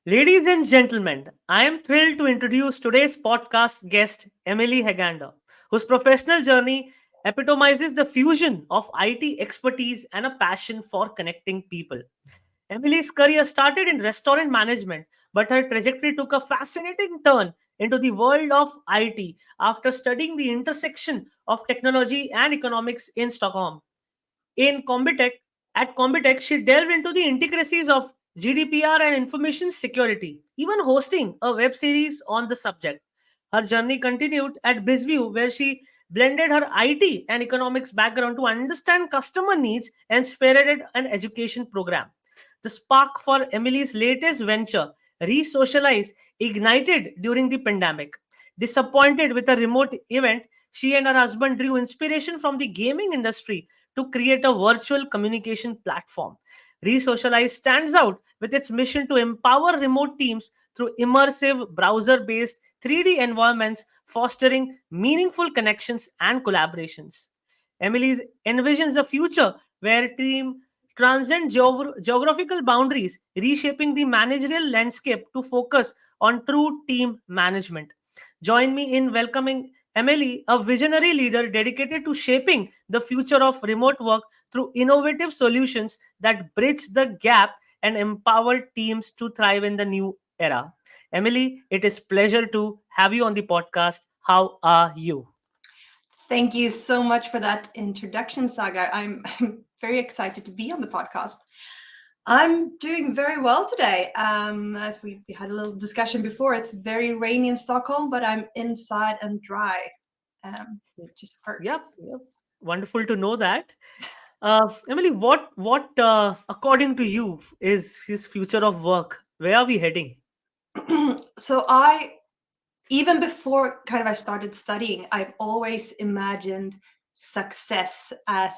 Ladies and gentlemen, I am thrilled to introduce today's podcast guest, Emelie Hagander, whose professional journey epitomizes the fusion of IT expertise and a passion for connecting people. Emily's career started in restaurant management, but her trajectory took a fascinating turn into the world of IT after studying the intersection of technology and economics in Stockholm. In Combitech, at Combitech, she delved into the intricacies of GDPR and information security, even hosting a web series on the subject. Her journey continued at BizView, where she blended her IT and economics background to understand customer needs and spearheaded an education program. The spark for Emily's latest venture, Resocialize, ignited during the pandemic. Disappointed with a remote event, she and her husband drew inspiration from the gaming industry to create a virtual communication platform. Resocialize stands out with its mission to empower remote teams through immersive browser based 3D environments, fostering meaningful connections and collaborations. Emily's envisions a future where team transcend geographical boundaries, reshaping the managerial landscape to focus on true team management. Join me in welcoming Emily, a visionary leader dedicated to shaping the future of remote work through innovative solutions that bridge the gap and empower teams to thrive in the new era. Emily, it is pleasure to have you on the podcast. How are you? Thank you so much for that introduction, Sagar. I'm very excited to be on the podcast. I'm doing very well today. As we had a little discussion before, it's very rainy in Stockholm, but I'm inside and dry, which is a perk. Yep. Wonderful to know that. Emily, what according to you is his future of work? Where are we heading? So even before kind of I started studying, I've always imagined success as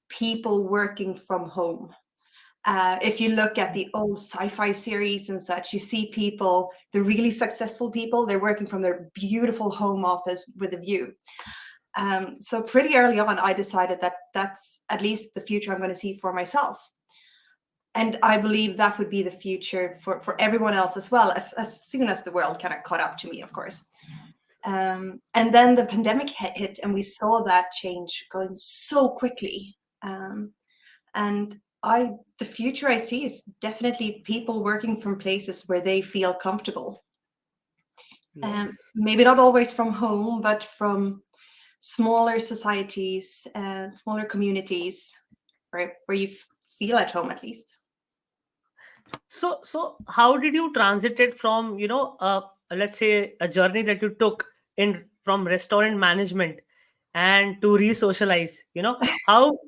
people working from home. If you look at the old sci-fi series and such, you see people, the really successful people, they're working from their beautiful home office with a view. So pretty early on, I decided that that's at least the future I'm going to see for myself. And I believe that would be the future for everyone else as well, as soon as the world kind of caught up to me, of course. And then the pandemic hit, and we saw that change going so quickly. And the future I see is definitely people working from places where they feel comfortable. Yes. Maybe not always from home, but from smaller societies, smaller communities, where you feel at home at least. So how did you transit it from let's say a journey that you took in from restaurant management and to re-socialize? How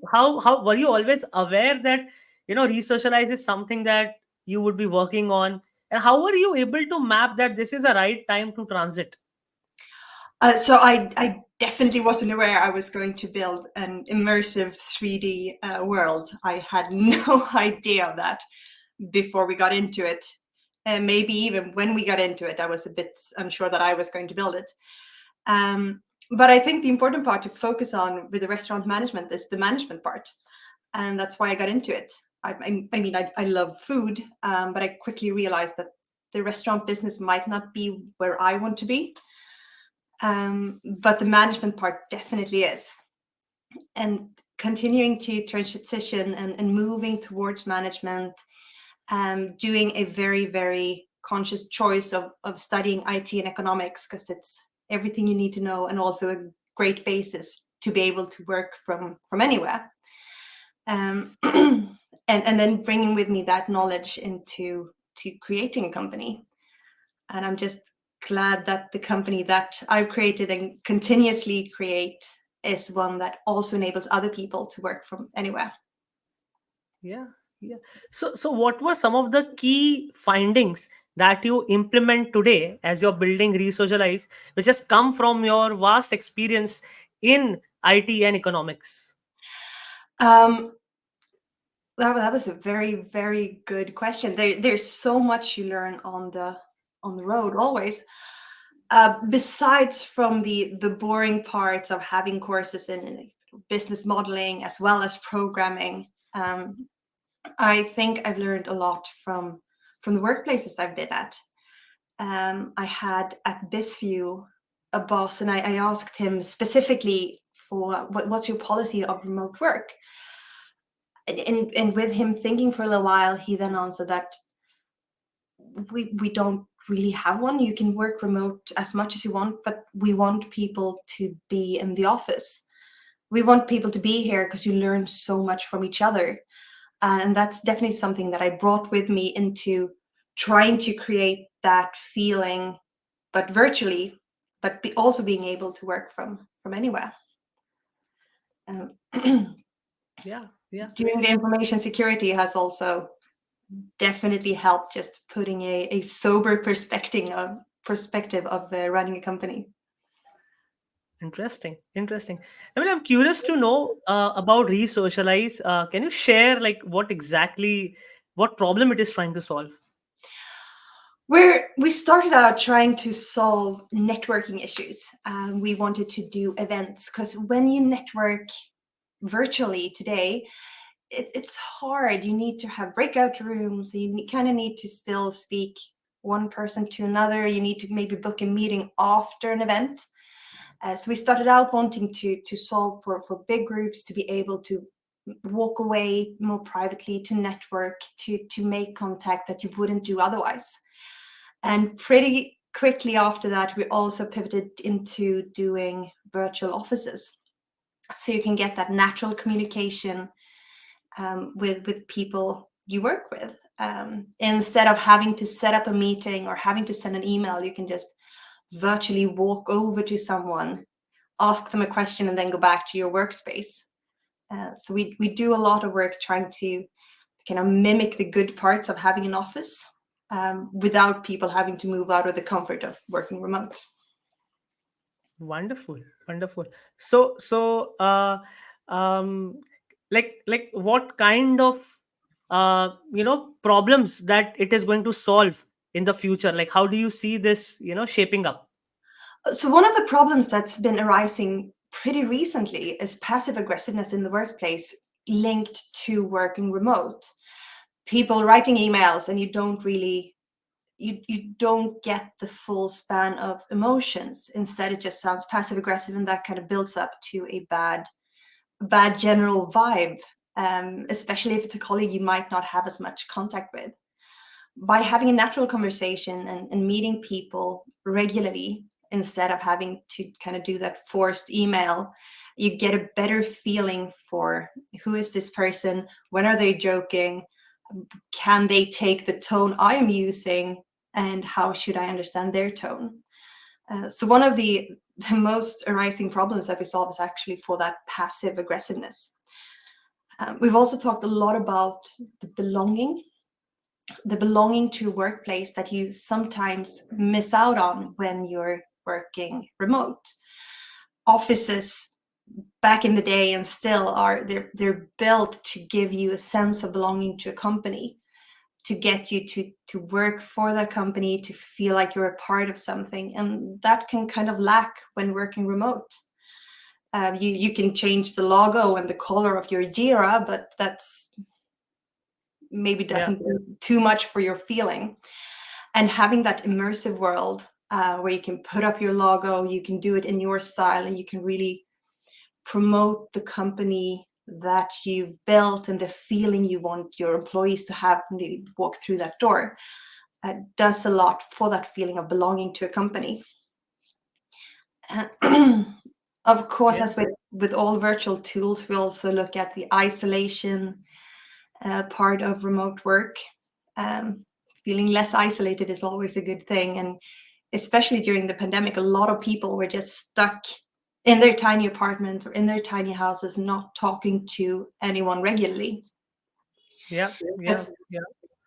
were you always aware that re-socialize is something that you would be working on, and how were you able to map that this is the right time to transit? So I definitely wasn't aware I was going to build an immersive 3D world. I had no idea of that before we got into it. And maybe even when we got into it, I was a bit unsure that I was going to build it. But I think the important part to focus on with the restaurant management is the management part. And that's why I got into it. I love food, but I quickly realized that the restaurant business might not be where I want to be. But the management part definitely is. And continuing to transition and moving towards management, doing a very, very conscious choice of studying IT and economics, because it's everything you need to know and also a great basis to be able to work from anywhere. And then bringing with me that knowledge into creating a company. And I'm just glad that the company that I've created and continuously create is one that also enables other people to work from anywhere. Yeah, yeah. So what were some of the key findings that you implement today as you're building Resocialize, which has come from your vast experience in IT and economics? Um, that was a very, very good question. There's so much you learn on the road always. Besides from the boring parts of having courses in business modeling as well as programming, I think I've learned a lot from the workplaces I've been at. I had at BizView a boss, and I asked him specifically for what's your policy of remote work? And with him thinking for a little while, he then answered that we don't really have one. You can work remote as much as you want, but we want people to be in the office. We want people to be here because you learn so much from each other. And that's definitely something that I brought with me into trying to create that feeling, but virtually, but also being able to work from anywhere. Um, Yeah, yeah. doing the information security has also definitely helped, just putting a sober perspective of running a company. Interesting, interesting. I mean, I'm curious to know about re-socialize. Can you share like what exactly, what problem it is trying to solve? We started out trying to solve networking issues. We wanted to do events because when you network virtually today, it's hard. You need to have breakout rooms. You kind of need to still speak one person to another. You need to maybe book a meeting after an event. So we started out wanting to solve for big groups to be able to walk away more privately, to network, to make contact that you wouldn't do otherwise. And pretty quickly after that, we also pivoted into doing virtual offices. So you can get that natural communication with people you work with. Instead of having to set up a meeting or having to send an email, you can just virtually walk over to someone, ask them a question, and then go back to your workspace. So we do a lot of work trying to kind of mimic the good parts of having an office without people having to move out of the comfort of working remote. Wonderful, wonderful. So, um, like what kind of problems that it is going to solve in the future? Like, how do you see this, shaping up? So one of the problems that's been arising pretty recently is passive aggressiveness in the workplace linked to working remote. People writing emails and you don't get the full span of emotions. Instead, it just sounds passive aggressive, and that kind of builds up to a bad general vibe. Especially if it's a colleague you might not have as much contact with. By having a natural conversation and meeting people regularly instead of having to kind of do that forced email, you get a better feeling for who is this person, when are they joking, can they take the tone I am using, and how should I understand their tone. So one of the most arising problems that we solve is actually for that passive aggressiveness. We've also talked a lot about the belonging to a workplace that you sometimes miss out on when you're working remote. Offices back in the day and still are, they're built to give you a sense of belonging to a company, to get you to work for that company, to feel like you're a part of something, and that can kind of lack when working remote. You can change the logo and the color of your Jira, but that's maybe Yeah, doesn't do too much for your feeling. And having that immersive world where you can put up your logo, you can do it in your style, and you can really promote the company that you've built and the feeling you want your employees to have when they walk through that door, does a lot for that feeling of belonging to a company. Of course, yeah. as with all virtual tools, we also look at the isolation part of remote work. Um, Feeling less isolated is always a good thing. And especially during the pandemic, a lot of people were just stuck in their tiny apartments or in their tiny houses, not talking to anyone regularly. Yeah, yeah, 'Cause- yeah.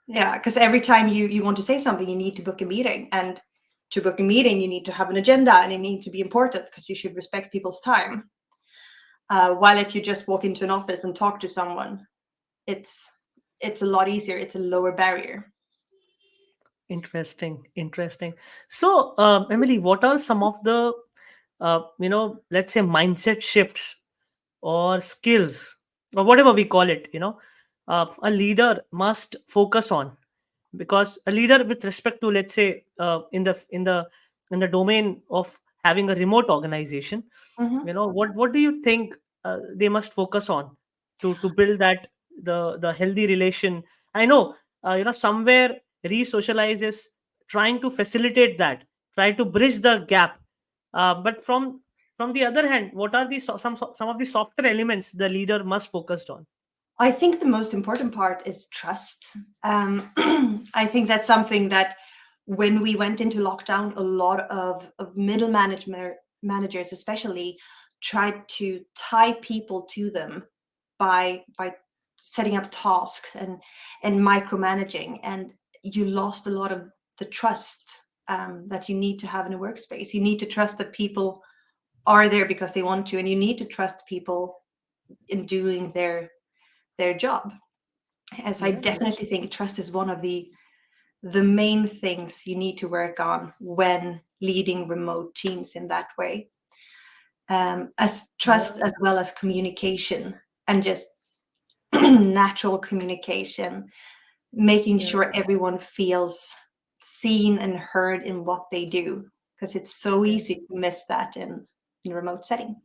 yeah, because every time you want to say something, you need to book a meeting. And to book a meeting, you need to have an agenda, and it needs to be important because you should respect people's time. While if you just walk into an office and talk to someone, it's it's a lot easier. It's a lower barrier. Interesting, interesting. So, Emily, what are some of the, let's say, mindset shifts or skills or whatever we call it, a leader must focus on because a leader with respect to, let's say, in the domain of having a remote organization, Mhm. what do you think they must focus on to build that, the healthy relation? I know, somewhere re-socialize is trying to facilitate that, try to bridge the gap, but from the other hand, what are some of the softer elements the leader must focus on? I think the most important part is trust. I think that's something that when we went into lockdown, a lot of middle managers, especially, tried to tie people to them by setting up tasks and micromanaging, and you lost a lot of the trust that you need to have in a workspace. You need to trust that people are there because they want to, and you need to trust people in doing their job. As I Yeah, definitely think trust is one of the main things you need to work on when leading remote teams in that way. As yeah, trust as well as communication, and just natural communication, making yeah, sure everyone feels seen and heard in what they do, because it's so yeah. easy to miss that in a remote setting.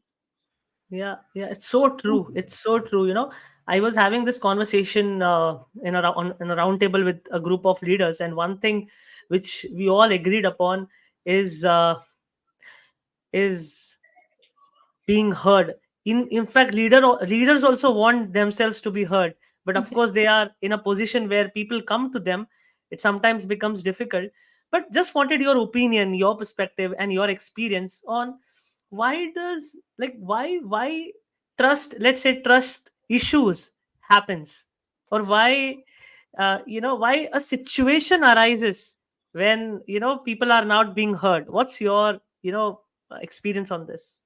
Yeah, yeah, it's so true. It's so true. I was having this conversation in a round table with a group of leaders, and one thing which we all agreed upon is is being heard. In fact, leaders also want themselves to be heard, but of course they are in a position where people come to them. It sometimes becomes difficult. But just wanted your opinion, your perspective, and your experience on why does, like, why trust, let's say, trust issues happens, or why a situation arises when people are not being heard. What's your experience on this?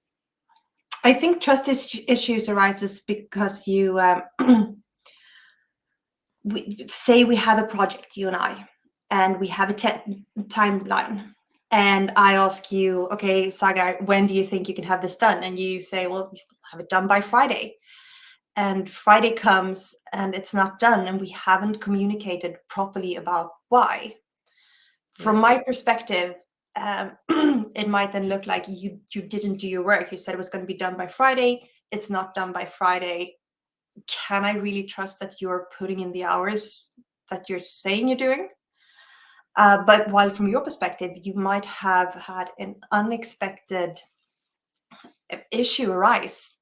I think trust issues arises because you say we have a project, you and we have a timeline. And I ask you, okay, Sagar, when do you think you can have this done? And you say, well, you'll have it done by Friday. And Friday comes and it's not done, and we haven't communicated properly about why. From Yeah, my perspective, it might then look like you didn't do your work. You said it was going to be done by Friday. It's not done by Friday. Can I really trust that you're putting in the hours that you're saying you're doing? But while from your perspective, you might have had an unexpected issue arise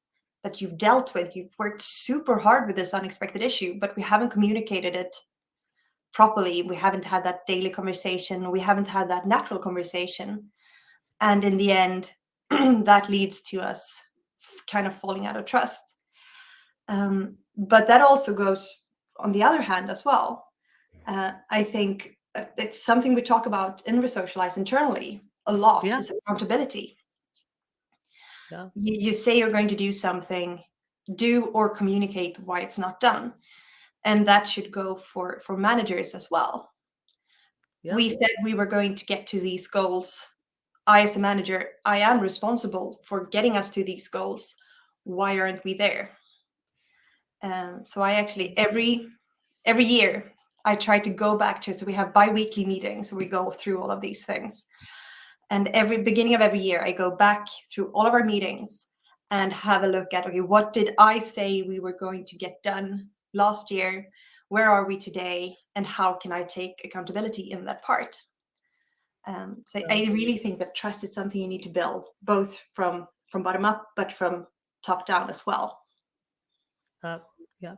that you've dealt with. You've worked super hard with this unexpected issue, but we haven't communicated it properly. We haven't had that daily conversation. We haven't had that natural conversation. And in the end, that leads to us kind of falling out of trust. But that also goes on the other hand as well. I think it's something we talk about in Resocialize internally a lot yeah, is accountability. yeah, You say you're going to do something, do or communicate why it's not done. And that should go for managers as well. yeah, We said we were going to get to these goals. I, as a manager, I am responsible for getting us to these goals. Why aren't we there? So I actually every year I try to go back to, so we have bi-weekly meetings, so we go through all of these things. And every beginning of every year, I go back through all of our meetings and have a look at, okay, what did I say we were going to get done last year? Where are we today? And how can I take accountability in that part? So yeah, I really think that trust is something you need to build, both from bottom up, but from top down as well. uh, yeah.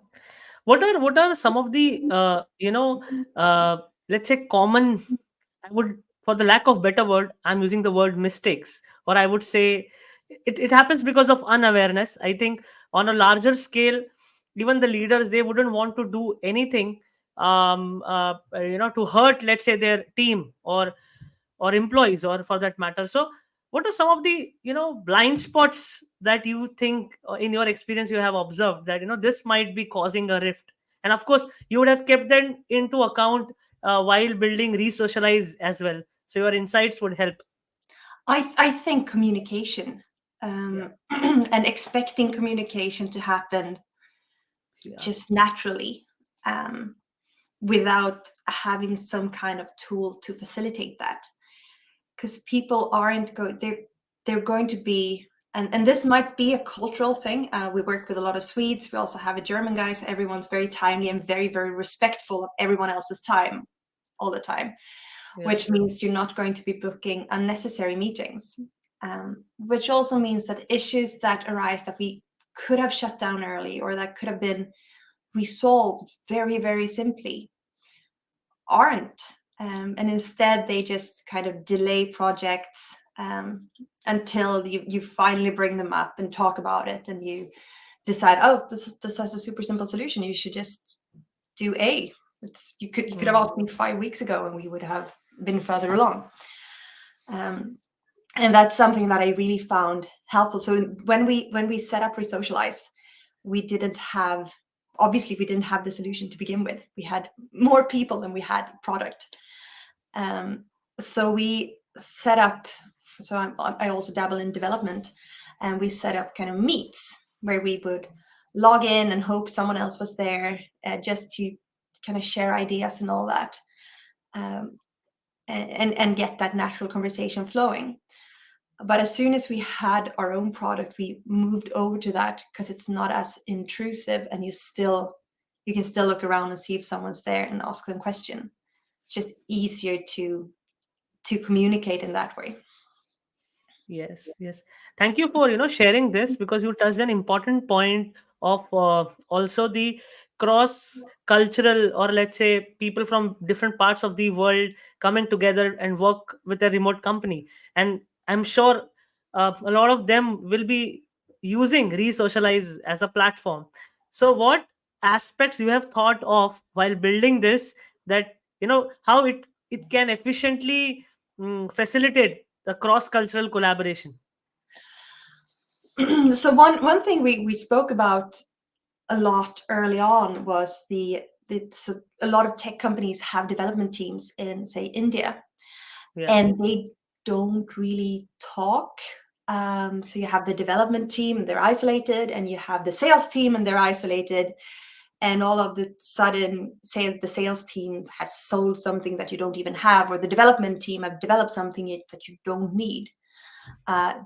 What are some of the uh, let's say, common, I would, for the lack of better word, I'm using the word mistakes, or I would say it happens because of unawareness. I think on a larger scale, even the leaders, they wouldn't want to do anything to hurt, let's say, their team or employees, or for that matter. So what are some of the blind spots that you think, in your experience, you have observed that this might be causing a rift? And of course you would have kept them into account while building re-socialize as well, so your insights would help. I think communication, Yeah, and expecting communication to happen yeah, just naturally. Um, without having some kind of tool to facilitate that. Because people aren't going, they're going to be, and this might be a cultural thing. We work with a lot of Swedes. We also have a German guy, so everyone's very timely and very, very respectful of everyone else's time all the time, Yeah. which means you're not going to be booking unnecessary meetings, which also means that issues that arise that we could have shut down early or that could have been resolved very, very simply aren't. And instead, they just kind of delay projects until you finally bring them up and talk about it, and you decide, oh, this has a super simple solution. You should just do A. You could have asked me 5 weeks ago, and we would have been further along. And that's something that I really found helpful. So when we set up Resocialize, we didn't have the solution to begin with. We had more people than we had product. So we set up, so I also dabble in development, and we set up kind of meets where we would log in and hope someone else was there, just to kind of share ideas and all that, and get that natural conversation flowing. But as soon as we had our own product, we moved over to that because it's not as intrusive, and you can still look around and see if someone's there and ask them question. It's just easier to communicate in that way. Yes, yes. Thank you for sharing this, because you touched an important point of also the cross cultural, or let's say people from different parts of the world coming together and work with a remote company. And I'm sure a lot of them will be using Resocialize as a platform. So what aspects you have thought of while building this, that how it can efficiently facilitate the cross cultural collaboration? So one thing we spoke about a lot early on was so a lot of tech companies have development teams in, say, India, Yeah. and they don't really talk. So you have the development team, they're isolated, and you have the sales team, and they're isolated. And all of the sudden, say the sales team has sold something that you don't even have, or the development team have developed something that you don't need.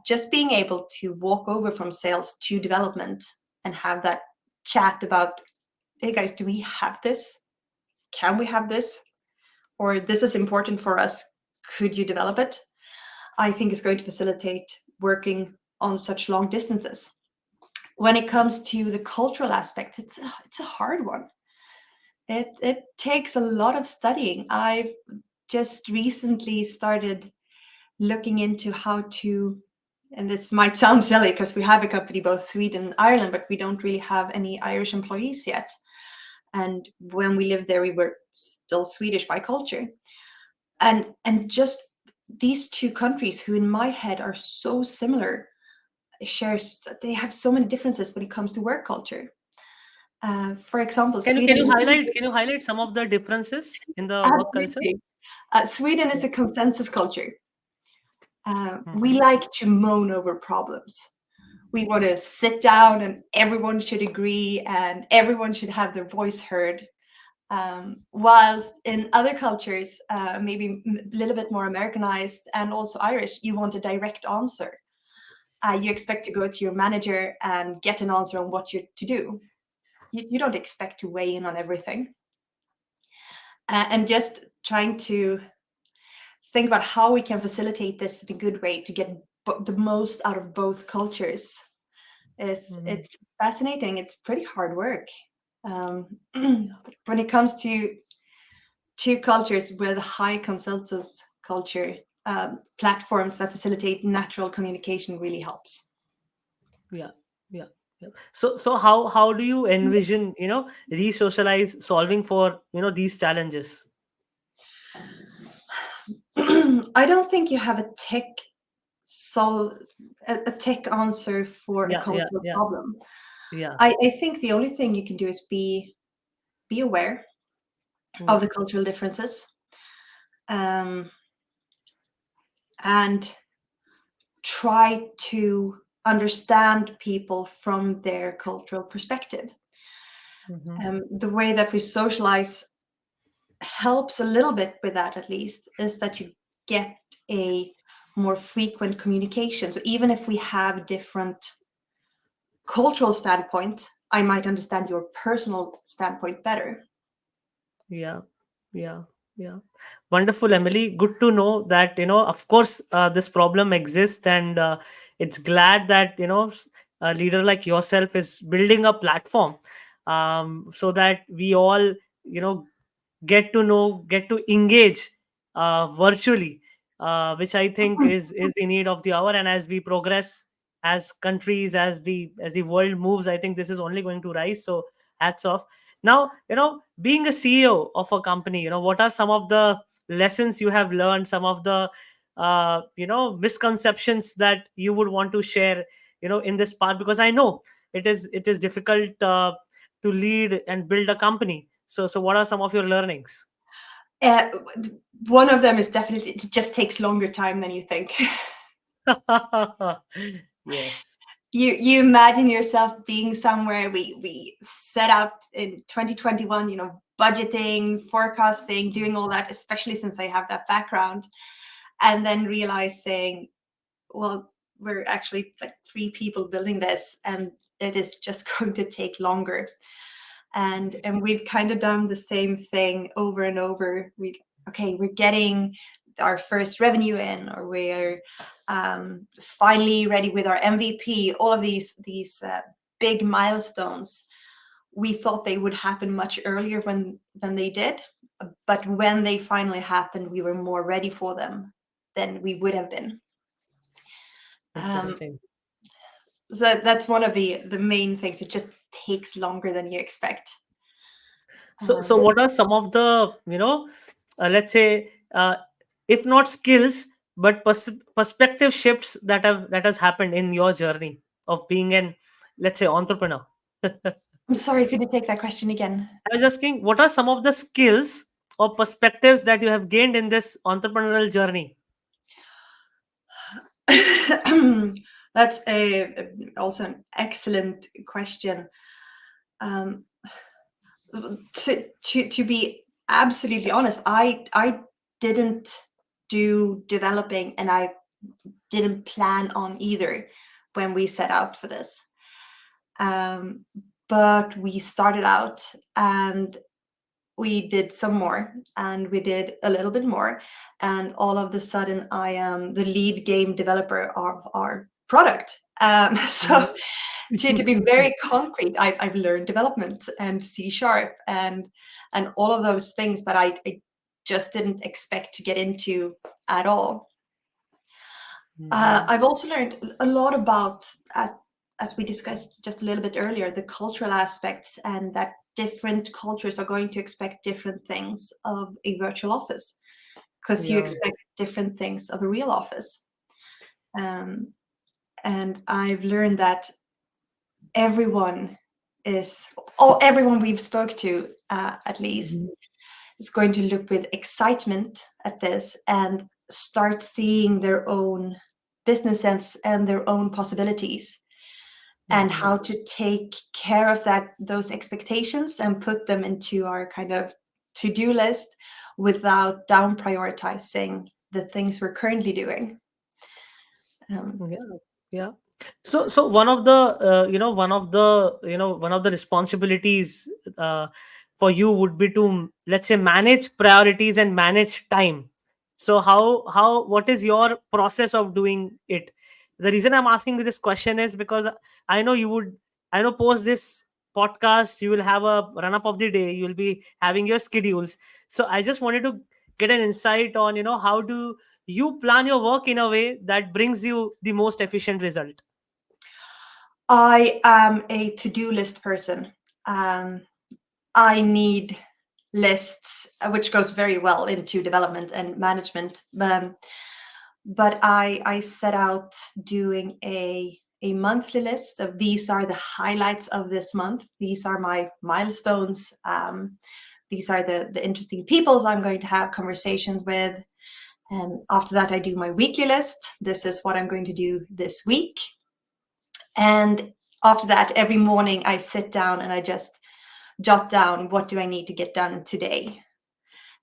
Just being able to walk over from sales to development and have that chat about, hey guys, do we have this? Can we have this? Or this is important for us. Could you develop it? I think is going to facilitate working on such long distances. When it comes to the cultural aspect, it's a hard one. It takes a lot of studying. I've just recently started looking into how to, and this might sound silly because we have a company both Sweden and Ireland, but we don't really have any Irish employees yet. And when we lived there, we were still Swedish by culture. And just these two countries, who in my head are so similar, they have so many differences when it comes to work culture. For example, Sweden. Can you highlight some of the differences in the work culture? Absolutely. Sweden is Yeah. a consensus culture. We Mhm. like to moan over problems. We want to sit down and everyone should agree and everyone should have their voice heard. Whilst in other cultures, maybe a little bit more Americanized and also Irish, you want a direct answer. You expect to go to your manager and get an answer on what you're to do. You don't expect to weigh in on everything. And just trying to think about how we can facilitate this in a good way to get the most out of both cultures. Mhm. It's fascinating. It's pretty hard work. Yeah. When it comes to two cultures with a high consensus culture, platforms that facilitate natural communication really helps. Yeah. Yeah. Yeah. So how do you envision re-socialize solving for these challenges? I don't think you have sol- a tech answer for a Yeah. Yeah. cultural Yeah. problem. Yeah. I think the only thing you can do is be aware of Yeah. the cultural differences, um, and try to understand people from their cultural perspective. Hmm. The way that we socialize helps a little bit with that, at least, is that you get a more frequent communication. So even if we have different cultural standpoint, I might understand your personal standpoint better. Yeah, yeah, yeah. Wonderful, Emily. Good to know that, of course, this problem exists, and it's glad that, a leader like yourself is building a platform, so that we all, get to know, get to engage virtually, which I think is the need of the hour. And as we progress as countries, as the world moves, I think this is only going to rise. So hats off. Now, being a CEO of a company, what are some of the lessons you have learned, some of the misconceptions that you would want to share, in this part, because I know it is difficult to lead and build a company. So what are some of your learnings? Uh, One of them is definitely it just takes longer time than you think. Yes. You imagine yourself being somewhere. We set out in 2021, budgeting, forecasting, doing all that, especially since I have that background, and then realizing, well, we're actually like three people building this, and it is just going to take longer. And we've kind of done the same thing over and over. We're getting our first revenue in, or we're finally ready with our MVP. All of these big milestones, we thought they would happen much earlier than they did, but when they finally happened, we were more ready for them than we would have been. um, Interesting. so that's one of the main things. It just takes longer than you expect. So um, what are some of the, let's say, if not skills, but perspective shifts that has happened in your journey of being an, let's say, entrepreneur? I I'm sorry, could you take that question again? was asking, what are some of the skills or perspectives that you have gained in this entrepreneurial journey? That's also an excellent question. Um, to be absolutely honest, I didn't do developing, and I didn't plan on either when we set out for this. Um, but we started out, and we did some more, and we did a little bit more, and all of a sudden I am the lead game developer of our product. So to be very concrete, I've learned development and C# and all of those things that I just didn't expect to get into at all. Mhm. I've also learned a lot about, as we discussed just a little bit earlier, the cultural aspects, and that different cultures are going to expect different things of a virtual office, because you Yeah. expect different things of a real office. Um, and I've learned that everyone is, or everyone we've spoke to, at least, Mhm. is going to look with excitement at this and start seeing their own business sense and their own possibilities, and Mhm. how to take care of those expectations and put them into our kind of to-do list without down prioritizing the things we're currently doing. um, Yeah. Yeah. So one of the responsibilities for you would be to, let's say, manage priorities and manage time. So how what is your process of doing it? The reason I'm asking you this question is because I know you would, I know, post this podcast, you will have a run up of the day, you will be having your schedules. So I just wanted to get an insight on, how do you plan your work in a way that brings you the most efficient result? I am a to-do list person. um, I need lists, which goes very well into development and management. But I set out doing a monthly list of, these are the highlights of this month. These are my milestones. These are the interesting peoples I'm going to have conversations with. And after that, I do my weekly list. This is what I'm going to do this week. And after that, every morning I sit down and I just jot down, what do I need to get done today?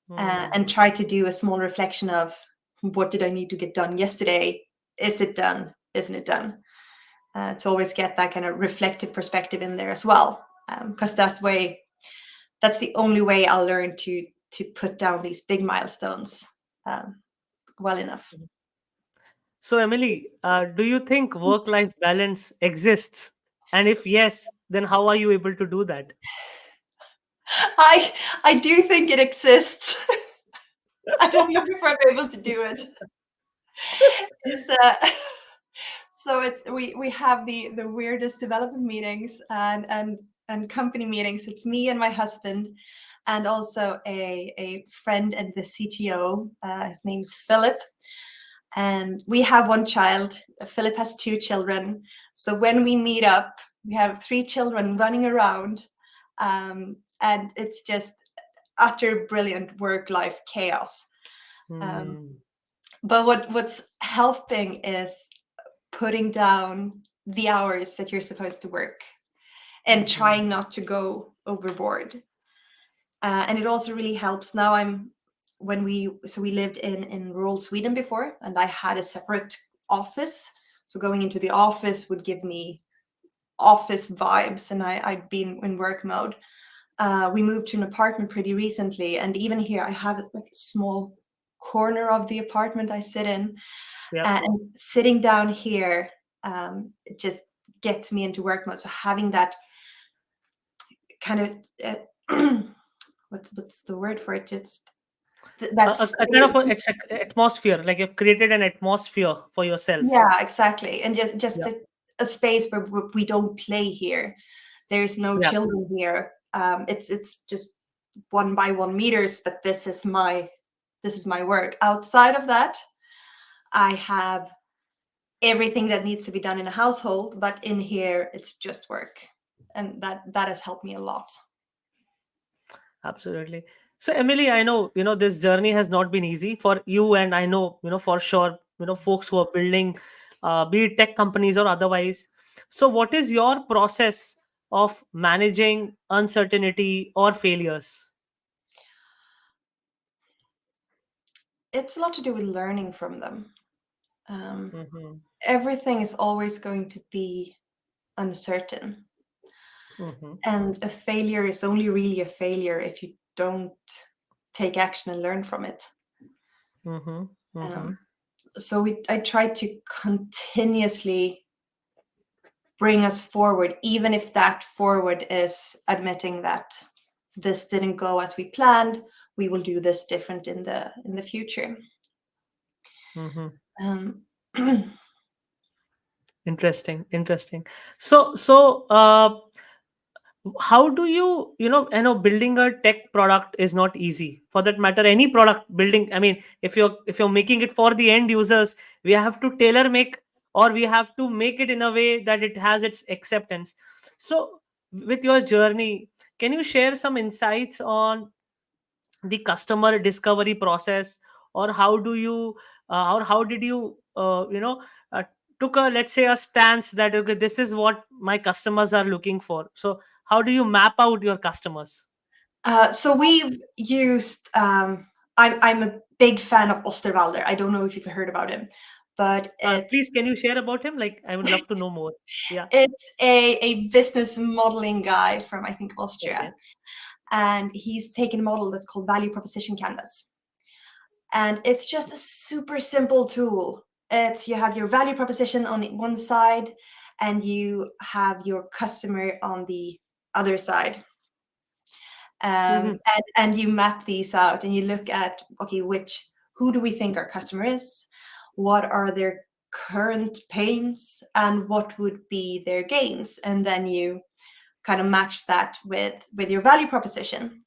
Hmm. and try to do a small reflection of what did I need to get done yesterday? Is it done? Isn't it done? To always get that kind of reflective perspective in there as well, because that's the only way I'll learn to put down these big milestones well enough. So, Emily, do you think work-life balance exists? And if yes, then how are you able to do that? I I do think it exists. I don't know if I'm able to do it. It's so it's we have the weirdest development meetings and company meetings. It's me and my husband, and also a friend and the CTO. His name's Philip, and we have one child. Philip has two children. So when we meet up, we have three children running around, and it's just utter brilliant work-life chaos. Um, Hmm. but what's helping is putting down the hours that you're supposed to work and Hmm. trying not to go overboard. And it also really helps now. We lived in rural Sweden before, and I had a separate office. So going into the office would give me office vibes, and I'd be in work mode. We moved to an apartment pretty recently, and even here I have like a small corner of the apartment I sit in, Yep. and sitting down here it just gets me into work mode. So having that kind of what's the word for it? Just that A kind space. of atmosphere, like you've created an atmosphere for yourself. Yeah, exactly. And just Yeah. a space where we don't play here. There's no Yeah. children here. It's just 1 by 1 meters, but this is my work. Outside of that, I have everything that needs to be done in a household, but in here it's just work. And that has helped me a lot. Absolutely. So, Emily, I know, this journey has not been easy for you, and I know, for sure, folks who are building, be it tech companies or otherwise. So, what is your process of managing uncertainty or failures? It's a lot to do with learning from them. Mm-hmm. Everything is always going to be uncertain. Mm-hmm. And a failure is only really a failure if you don't take action and learn from it. Mm-hmm. Mm-hmm. Um, so I try to continuously bring us forward, even if that forward is admitting that this didn't go as we planned. We will do this different in the future. Mm-hmm. Um, Interesting. Interesting. So, how do you building a tech product is not easy, for that matter any product building. I mean, if you're making it for the end users, we have to tailor make, or we have to make it in a way that it has its acceptance. So, with your journey, can you share some insights on the customer discovery process, or how do you or how did you took a, let's say, a stance that okay, this is what my customers are looking for. So how do you map out your customers? so we've used. I'm a big fan of Osterwalder. I don't know if you've heard about him, but Please, can you share about him? Like, I would love to know more. Yeah. it's a business modeling guy from, I think, Okay. Austria, and he's taken a model that's called Value Proposition Canvas, and it's just a super simple tool. It's you have your value proposition on one side, and you have your customer on the other side. Mm-hmm. And you map these out, and you look at, okay, who do we think our customer is, what are their current pains, and what would be their gains, and then you kind of match that with your value proposition.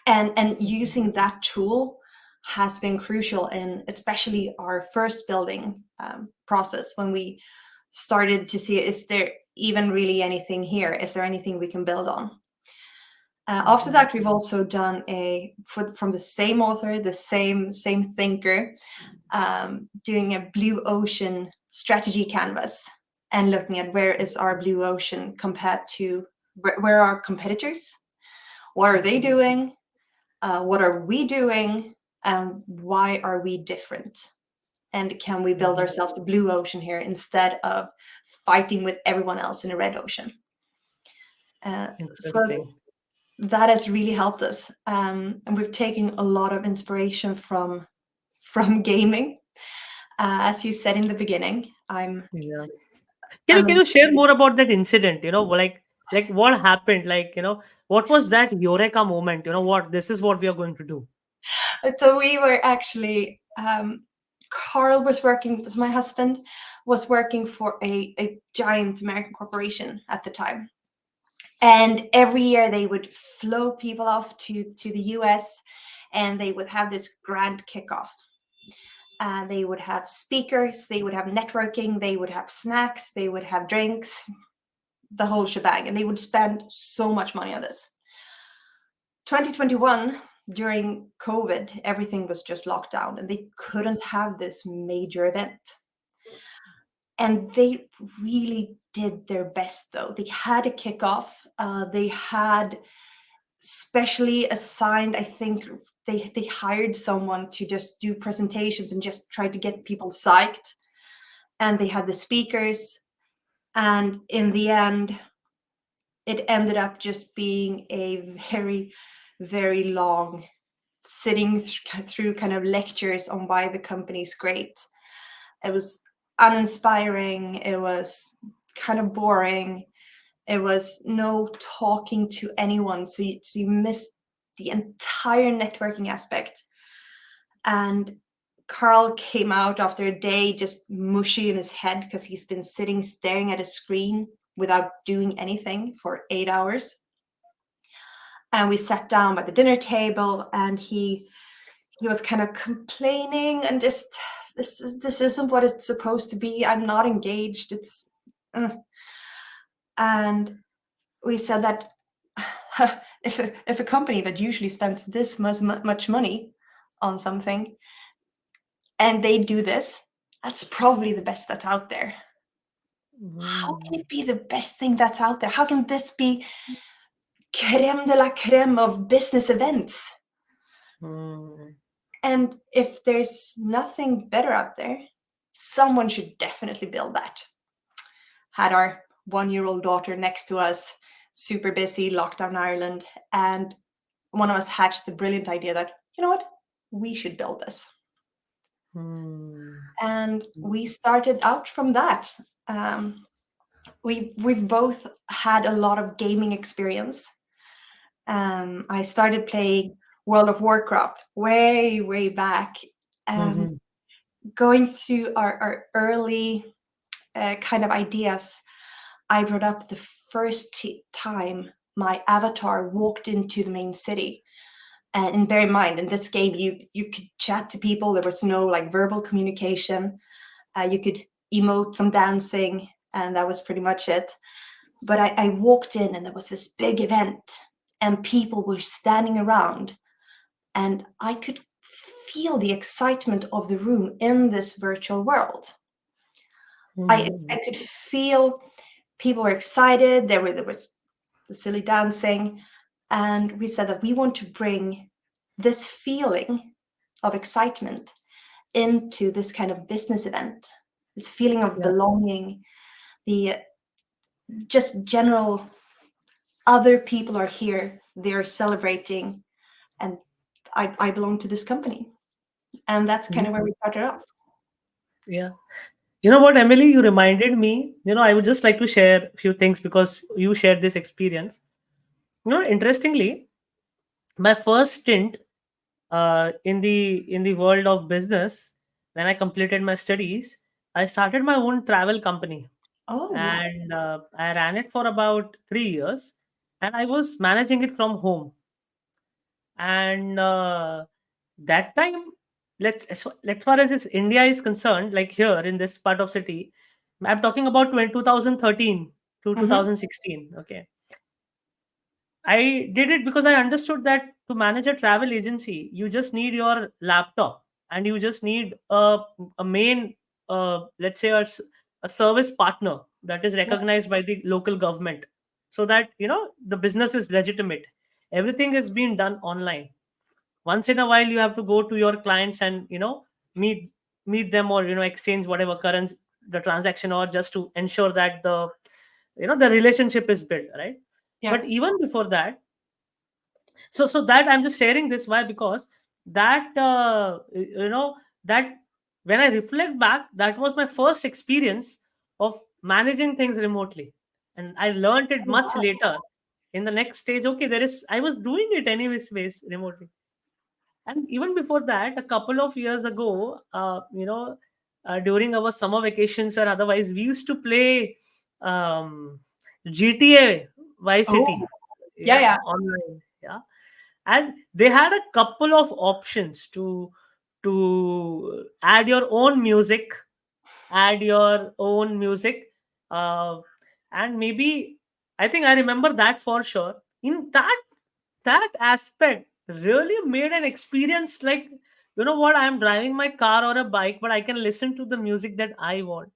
And using that tool has been crucial in especially our first building process, when we started to see, is there even really anything here, is there anything we can build on. After Mm-hmm. that, we've also done from the same author, the same thinker, doing a blue ocean strategy canvas, and looking at where is our blue ocean compared to where are our competitors, what are they Mm-hmm. doing, What are we doing? And why are we different? And can we build Mhm. ourselves a blue ocean here instead of fighting with everyone else in a red ocean? So Interesting. that has really helped us, and we've taken a lot of inspiration from gaming. As you said in the beginning, Yeah. I'm Can a you share more about that incident? Like what happened? Like, what was that eureka moment? What this is what we are going to do. So we were actually, Carl was working, was my husband, was working for a giant American corporation at the time. And every year they would flow people off to the US, and they would have this grand kickoff. They would have speakers, they would have networking, they would have snacks, they would have drinks, the whole shebang. And they would spend so much money on this. 2021, during COVID, everything was just locked down and they couldn't have this major event. And they really did their best, though. They had a kickoff. They had specially assigned, I think they hired someone to just do presentations and just try to get people psyched. And they had the speakers. And in the end, it ended up just being a very, very long sitting through kind of lectures on why the company's great. It was uninspiring. It was kind of boring. It was no talking to anyone. So you missed the entire networking aspect. And Carl came out after a day just mushy in his head because he's been sitting staring at a screen without doing anything for 8 hours. And we sat down by the dinner table, and he was kind of complaining and just, this isn't what it's supposed to be. I'm not engaged. It's and we said that if a company that usually spends this much money on something and they do this, that's probably the best that's out there. How can Mm, it be the best thing that's out there? How can this be creme de la creme of business events? mm, And if there's nothing better out there, someone should definitely build that. Had our 1-year-old daughter next to us, super busy, lockdown Ireland, and one of us hatched the brilliant idea that, you know what, we should build this. mm. And we started out from that. Um, we've both had a lot of gaming experience. I started playing World of Warcraft way back. Um, Mhm. Going through our early kind of ideas, I brought up the first time my avatar walked into the main city. And bear in mind, in this game, you could chat to people. There was no like verbal communication. You could emote some dancing, and that was pretty much it. But I walked in, and there was this big event, and people were standing around, and I could feel the excitement of the room in this virtual world. I Mhm. could feel people were excited. There was the silly dancing, and we said that we want to bring this feeling of excitement into this kind of business event. This feeling of Yeah. belonging, the just general other people are here, they're celebrating, and I belong to this company. And that's kind of where we started off. Yeah. You know what, Emily, you reminded me, I would just like to share a few things because you shared this experience. Interestingly, my first stint in the world of business, when I completed my studies, I started my own travel company, Oh, wow. and I ran it for about 3 years, and I was managing it from home. And that time, as far as India is concerned, like here in this part of city, I'm talking about 2013 to Mm-hmm. 2016. Okay, I did it because I understood that to manage a travel agency, you just need your laptop, and you just need a main, let's say, a service partner that is Yeah. recognized by the local government, so that the business is legitimate. Everything is being done online. Once in a while you have to go to your clients and meet meet them, or exchange whatever current the transaction, or just to ensure that the relationship is built, right? Yeah. But even before that, so that I'm just sharing this, why? Because that that when I reflect back, that was my first experience of managing things remotely, and I learned it Oh, much wow. later in the next stage. Okay, I was doing it anyways ways remotely. And even before that, a couple of years ago, during our summer vacations or otherwise, we used to play GTA Vice Oh, City, yeah, yeah. online. Yeah, and they had a couple of options to add your own music, uh, and maybe I think I remember that for sure. In that aspect really made an experience like, what, I'm driving my car or a bike, but I can listen to the music that I want.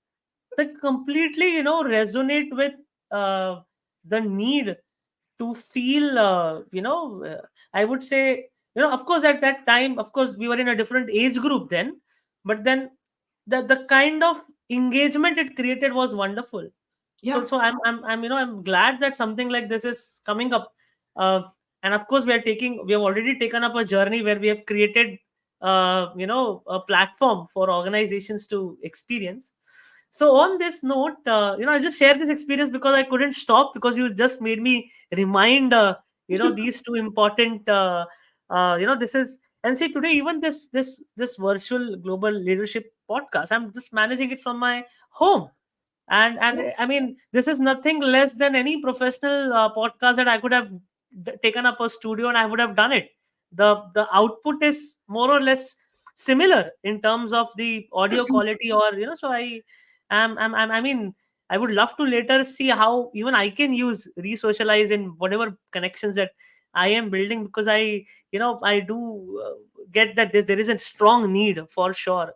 That completely resonate with uh, the need to feel, I would say, of course at that time, of course we were in a different age group then, but then the kind of engagement it created was wonderful. so Yeah. so I'm glad that something like this is coming up. uh, and of course we have already taken up a journey where we have created a platform for organizations to experience. So on this note, I just share this experience because I couldn't stop, because you just made me remind these two important this is. And see, today, even this virtual global leadership podcast, I'm just managing it from my home. And I mean, this is nothing less than any professional podcast that I could have taken up a studio and I would have done it. The output is more or less similar in terms of the audio quality, or so I mean, I would love to later see how even I can use re-socialize in whatever connections that I am building, because I do get that there is a strong need for sure.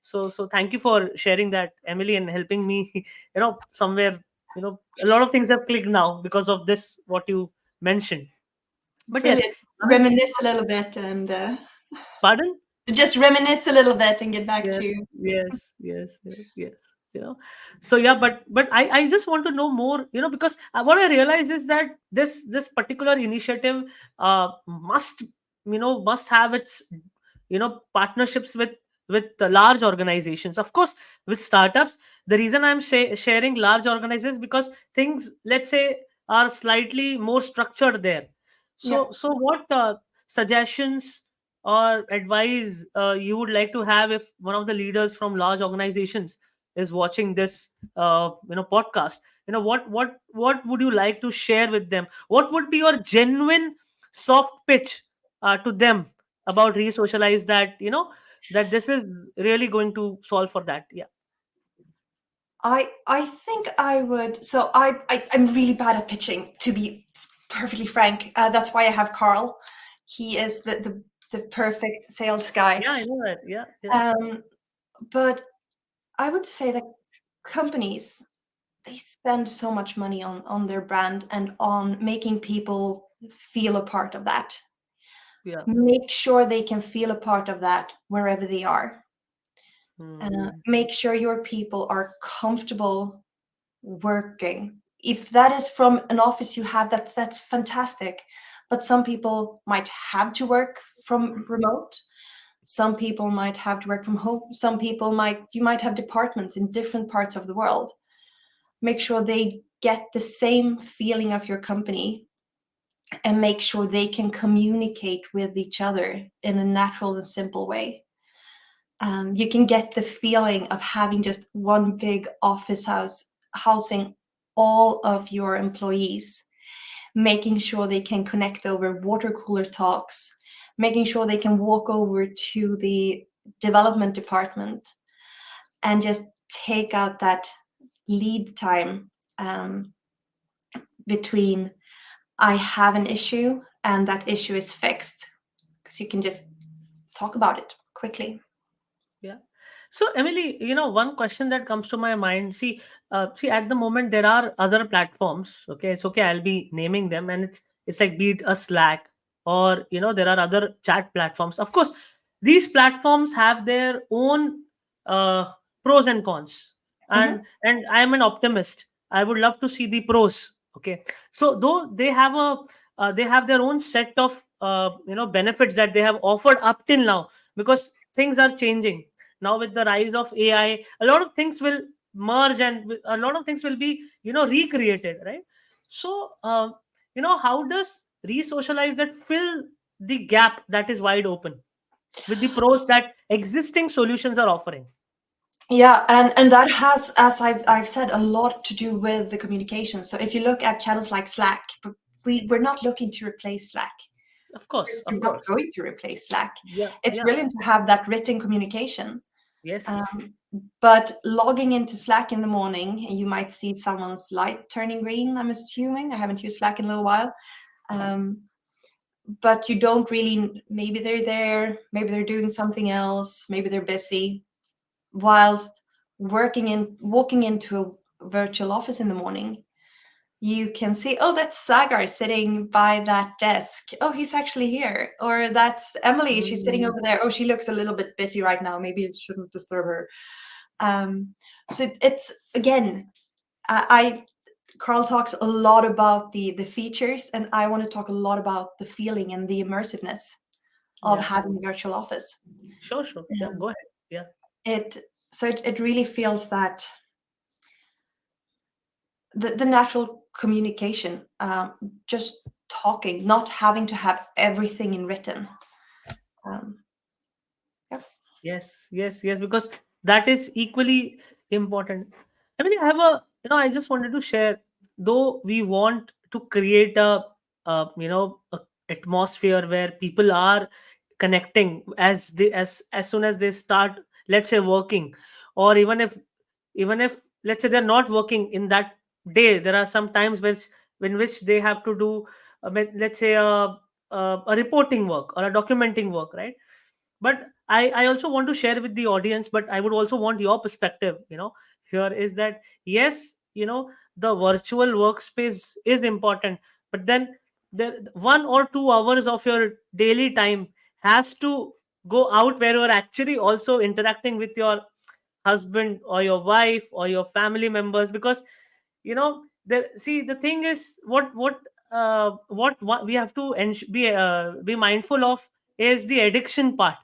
So thank you for sharing that, Emily, and helping me somewhere, a lot of things have clicked now because of this what you mentioned. But yes, Brilliant. I mean, Reminisce a little bit and pardon. just reminisce a little bit and get back Yes, to. yes, yes, yes, yes. So yeah, but I just want to know more, because what I realize is that this particular initiative must have its partnerships with the large organizations, of course, with startups. The reason I'm sharing large organizations, because things, let's say, are slightly more structured there. Yeah. So what suggestions or advice you would like to have if one of the leaders from large organizations is watching this podcast? What would you like to share with them? What would be your genuine soft pitch to them about re-socialize, that that this is really going to solve for that? Yeah. I think I would. So I'm really bad at pitching, to be perfectly frank. That's why I have Carl. He is the perfect sales guy. Yeah, I know that. Yeah, yeah. Um, but I would say that companies, they spend so much money on their brand and on making people feel a part of that. Yeah. Make sure they can feel a part of that wherever they are. Hmm. Make sure your people are comfortable working. If that is from an office you have, that's fantastic. But some people might have to work from remote. Some people might have to work from home. Some people might, you might have departments in different parts of the world. Make sure they get the same feeling of your company, and make sure they can communicate with each other in a natural and simple way. You can get the feeling of having just one big office house housing all of your employees, making sure they can connect over water cooler talks, making sure they can walk over to the development department and just take out that lead time, um, between I have an issue and that issue is fixed, because you can just talk about it quickly. Yeah. So, Emily, one question that comes to my mind. See, at the moment there are other platforms. Okay, it's okay. I'll be naming them, and it's like, be it a Slack. or there are other chat platforms. Of course, these platforms have their own uh, pros and cons, Mhm. and I am an optimist. I would love to see the pros. Okay, so though they have their own set of benefits that they have offered up till now, because things are changing now with the rise of AI. A lot of things will merge, and a lot of things will be recreated, right? So how does re-socialize that fill the gap that is wide open with the pros that existing solutions are offering? Yeah, and that has, as I've said, a lot to do with the communication. So if you look at channels like Slack, we're not looking to replace Slack. Of course, of We're not course. going to replace Slack. Yeah, It's yeah. brilliant to have that written communication. Yes. Um, but logging into Slack in the morning, and you might see someone's light turning green, I'm assuming. I haven't used Slack in a little while. Um, but you don't really, maybe they're there, maybe they're doing something else, maybe they're busy, whilst walking into a virtual office in the morning, you can see, oh, that's Sagar sitting by that desk. Oh, he's actually here. Or that's Emily, she's sitting Mm, over there. Oh, she looks a little bit busy right now. Maybe it shouldn't disturb her. So it's again, I Carl talks a lot about the features, and I want to talk a lot about the feeling and the immersiveness of yeah. having a virtual office. Sure, sure. Yeah, Um, go ahead. Yeah. it it really feels that the natural communication, just talking, not having to have everything in written. Um, yeah. Yes, yes, yes, because that is equally important. I mean, I have a, I just wanted to share, though we want to create a atmosphere where people are connecting as soon as they start, let's say, working, or even if let's say they're not working in that day, there are some times which they have to do, let's say, a reporting work or a documenting work, right? But I also want to share with the audience, but I would also want your perspective, here is that, yes, the virtual workspace is important, but then the 1 or 2 hours of your daily time has to go out where you're actually also interacting with your husband or your wife or your family members, because the thing is, what we have to be mindful of is the addiction part.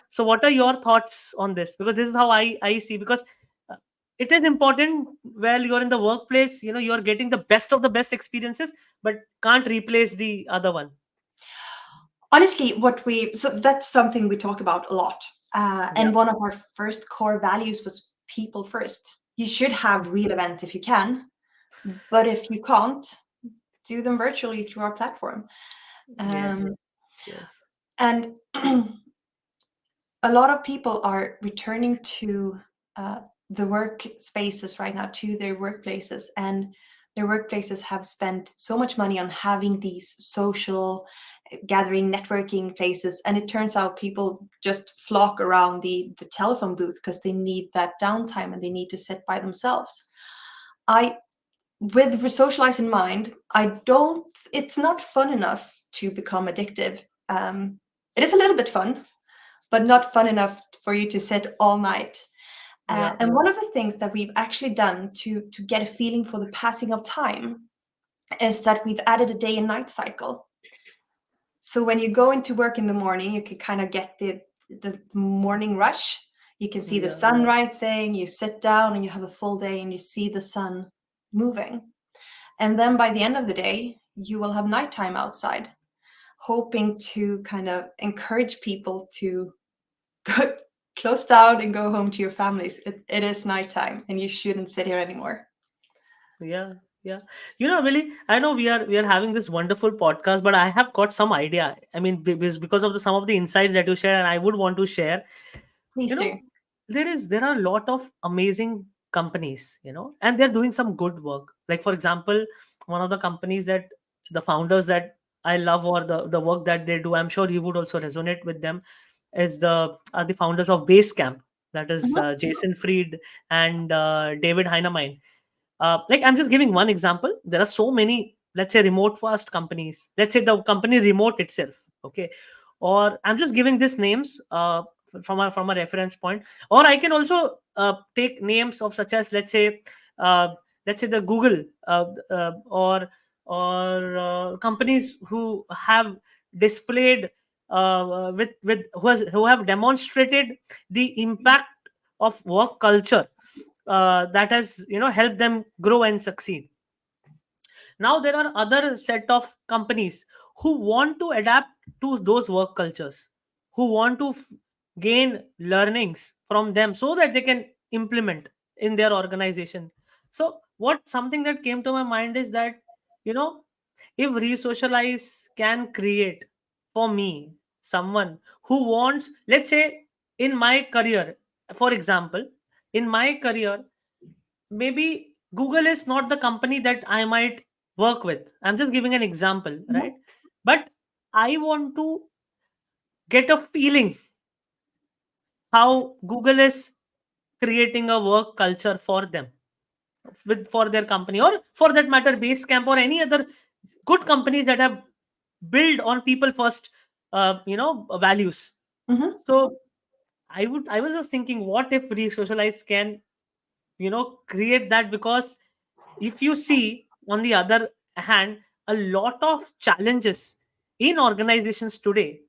So what are your thoughts on this? Because this is how I see, because uh, it is important while you're in the workplace, you're getting the best of the best experiences, but can't replace the other one. Honestly, so that's something we talk about a lot. Yeah. And one of our first core values was people first. You should have real events if you can, but if you can't, do them virtually through our platform. Yes. Um, Yes. and a lot of people are returning to uh, the workspaces right now, to their workplaces, and their workplaces have spent so much money on having these social gathering, networking places, and it turns out people just flock around the telephone booth because they need that downtime and they need to sit by themselves. I With socialize in mind, I don't it's not fun enough to become addictive. It is a little bit fun, but not fun enough for you to sit all night. Yeah. And one of the things that we've actually done to get a feeling for the passing of time is that we've added a day and night cycle. So when you go into work in the morning, you can kind of get the morning rush. You can see the Yeah. sun rising, you sit down and you have a full day and you see the sun moving. And then by the end of the day, you will have nighttime outside, hoping to kind of encourage people to go, close down and go home to your families. It is nighttime and you shouldn't sit here anymore. Yeah. Yeah. Really, I know we are having this wonderful podcast, but I have got some idea. I mean, because of some of the insights that you share, and I would want to share. Please you do. know there are a lot of amazing companies, and they're doing some good work. Like, for example, one of the companies that the founders that I love, or the work that they do, I'm sure you would also resonate with them, is the founders of Basecamp. That is Mhm. Jason Fried and David Heinemeier. Like, I'm just giving one example. There are so many let's say remote first companies, let's say the company remote itself, okay, or I'm just giving these names from a reference point, or I can also take names of such as, uh, let's say the Google, or companies who have displayed with who have demonstrated the impact of work culture that has helped them grow and succeed. Now there are other set of companies who want to adapt to those work cultures, who want to gain learnings from them so that they can implement in their organization. So what something that came to my mind is that, you know if resocialize can create for me someone who wants, let's say, in my career, for example, in my career, maybe Google is not the company that I might work with. I'm just giving an example, right? Mhm. But I want to get a feeling how Google is creating a work culture for them, for their company, or for that matter Basecamp or any other good companies that have built on people first values. Mhm. So I was just thinking, what if Resocialize can create that? Because if you see, on the other hand, a lot of challenges in organizations today.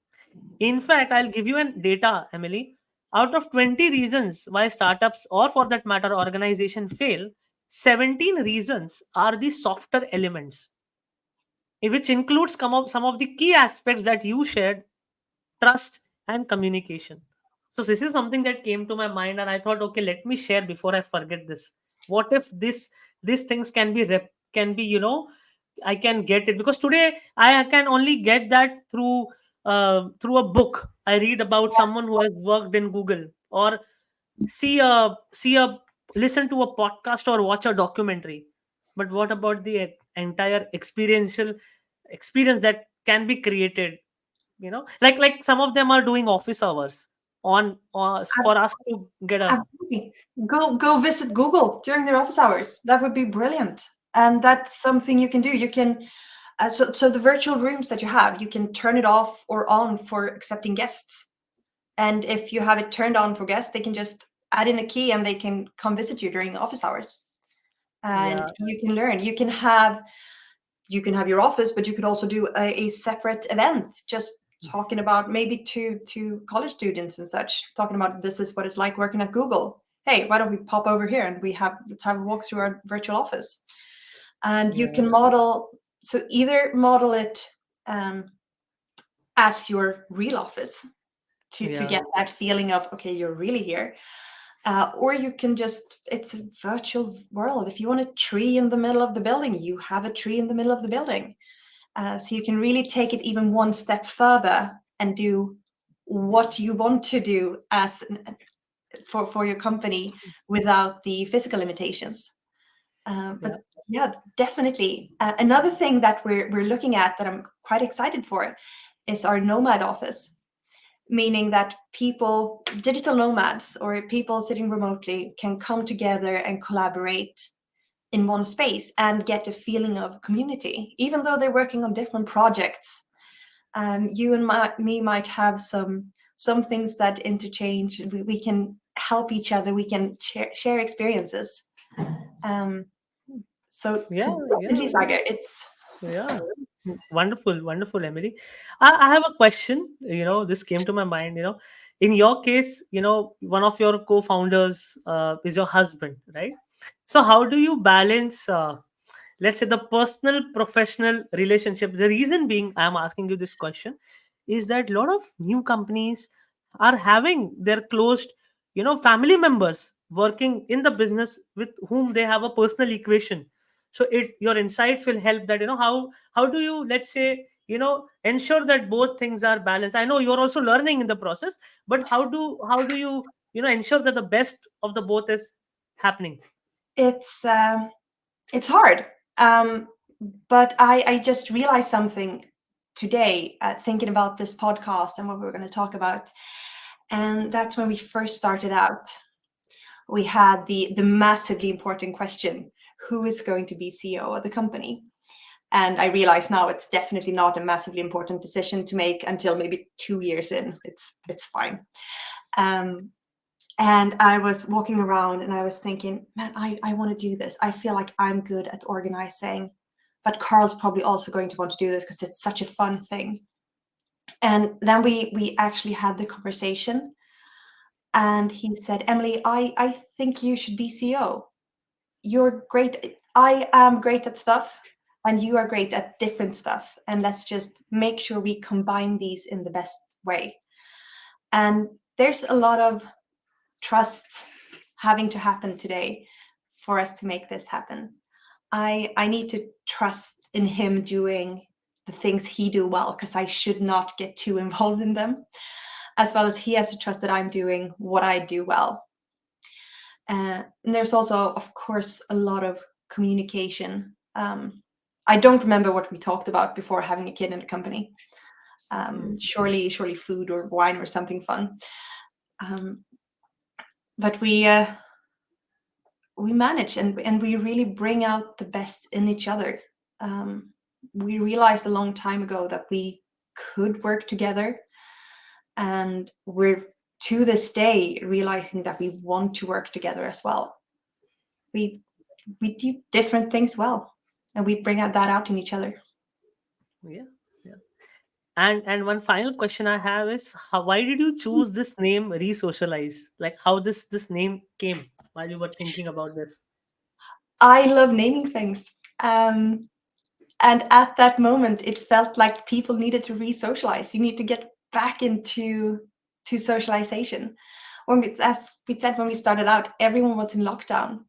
In fact, I'll give you an data, Emily. Out of 20 reasons why startups, or for that matter organization, fail, 17 reasons are the softer elements, which includes some of the key aspects that you shared: trust and communication. So this is something that came to my mind, and I thought, okay, let me share before I forget this. What if these things can be can be, I can get it, because today I can only get that through a book. I read about someone who has worked in Google, or see a listen to a podcast or watch a documentary. But what about the entire experiential experience that can be created? Like some of them are doing office hours on for us to get a. Absolutely. Go visit Google during their office hours. That would be brilliant. And that's something you can do. You can so the virtual rooms that you have, you can turn it off or on for accepting guests. And if you have it turned on for guests, they can just add in a key and they can come visit you during office hours. And Yeah, you can learn. You can have your office, but you could also do a separate event, just talking about maybe to college students and such, talking about this is what it's like working at Google. Hey, why don't we pop over here and let's have a walk through our virtual office. And you yeah, can either model it um, as your real office to yeah, get that feeling of, okay, you're really here. Or you can just, it's a virtual world. If you want a tree in the middle of the building, you have a tree in the middle of the building. So you can really take it even one step further and do what you want to do for your company without the physical limitations. yeah, But yeah, definitely. Another thing that we're looking at that I'm quite excited for is our nomad office, meaning that people, digital nomads or people sitting remotely, can come together and collaborate in one space and get a feeling of community, even though they're working on different projects. You and me might have some things that interchange. We can help each other. We can share experiences. Um, so yeah, yeah, definitely, Saga, it's yeah. Wonderful, wonderful, Emily. I have a question. This came to my mind. In your case, one of your co-founders is your husband, right? So how do you balance, let's say, the personal professional relationship? The reason being I'm asking you this question is that a lot of new companies are having their closed family members working in the business with whom they have a personal equation. So it your insights will help that, how do you, let's say, ensure that both things are balanced? I know you're also learning in the process, but how do you ensure that the best of the both is happening? it's um, it's hard. Um, but I just realized something today, thinking about this podcast and what we were going to talk about. And that's when we first started out. We had the massively important question: who is going to be CEO of the company? And I realize now it's definitely not a massively important decision to make until maybe 2 years in. It's fine. Um, and I was walking around and I was thinking, man, I want to do this. I feel like I'm good at organizing, but Carl's probably also going to want to do this because it's such a fun thing. And then we actually had the conversation, and he said, Emelie, I think you should be CEO. You're great. I am great at stuff, and you are great at different stuff. And let's just make sure we combine these in the best way. And there's a lot of trust having to happen today for us to make this happen. I need to trust in him doing the things he do well, because I should not get too involved in them, as well as he has to trust that I'm doing what I do well. And there's also, of course, a lot of communication. I don't remember what we talked about before having a kid in the company. Surely food or wine or something fun. But we manage, and we really bring out the best in each other. We realized a long time ago that we could work together, and we're to this day realizing that we want to work together as well. We do different things well, and we bring out that out in each other. Yeah, yeah. And one final question I have is, why did you choose this name Resocialize? Like, how this name came while you were thinking about this? I love naming things. And at that moment, it felt like people needed to re-socialize. You need to get back into socialization. As we said when we started out, everyone was in lockdown.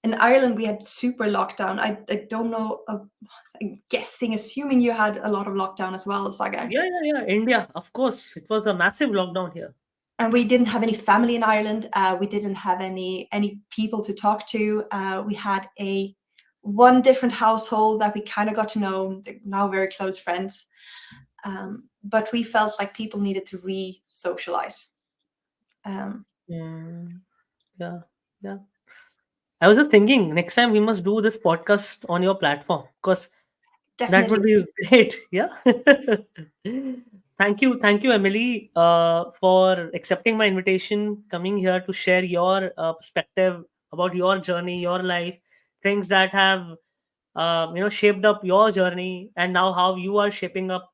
In Ireland, we had super lockdown. I don't know. I'm guessing, assuming you had a lot of lockdown as well, Sagar. Yeah, yeah, yeah. India, of course, it was a massive lockdown here. And we didn't have any family in Ireland. We didn't have any people to talk to. We had a one different household that we kind of got to know. They're now very close friends. But we felt like people needed to re-socialize. Um, Mm, yeah, yeah. I was just thinking next time we must do this podcast on your platform because that Definitely. would be great. Yeah. Thank you, Emily, for accepting my invitation, coming here to share your perspective about your journey, your life, things that have shaped up your journey, and now how you are shaping up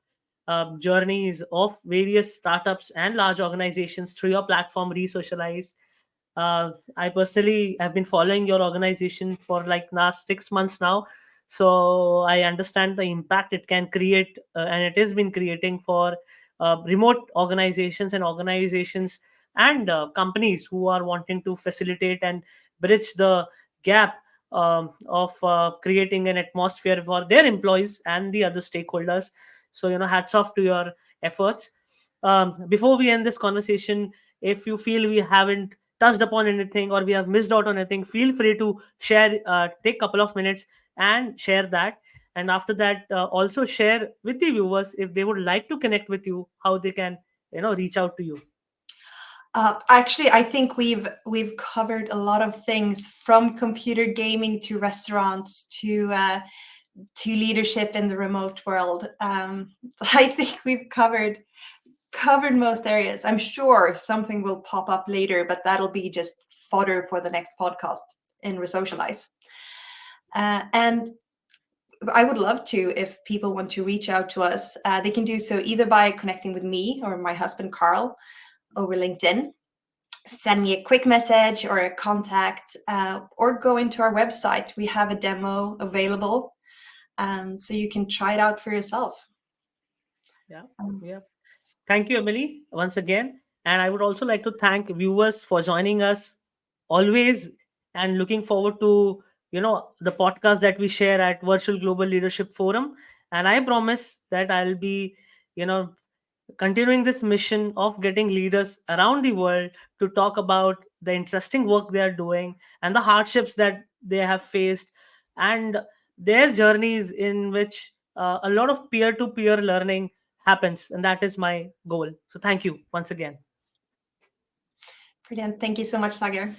journeys of various startups and large organizations through your platform, Resocialize. I personally have been following your organization for like last 6 months now, so I understand the impact it can create, and it has been creating for remote organizations and companies who are wanting to facilitate and bridge the gap of creating an atmosphere for their employees and the other stakeholders. So hats off to your efforts. Before we end this conversation, if you feel we haven't touched upon anything or we have missed out on anything, feel free to share, take a couple of minutes and share that. And after that, also share with the viewers if they would like to connect with you, how they can reach out to you. Actually, I think we've covered a lot of things, from computer gaming to restaurants to leadership in the remote world. I think we've covered most areas. I'm sure something will pop up later, but that'll be just fodder for the next podcast in Resocialize. And I would love to, if people want to reach out to us, they can do so either by connecting with me or my husband Carl over LinkedIn. Send me a quick message or a contact, or go into our website. We have a demo available, so you can try it out for yourself. Yeah, Um, yeah. Thank you, Emily, once again. And I would also like to thank viewers for joining us always, and looking forward to the podcast that we share at Virtual Global Leadership Forum. And I promise that I'll be you know continuing this mission of getting leaders around the world to talk about the interesting work they are doing and the hardships that they have faced, and their journeys in which a lot of peer to peer learning happens. And that is my goal. So thank you once again. Brilliant. Thank you so much, Sagar.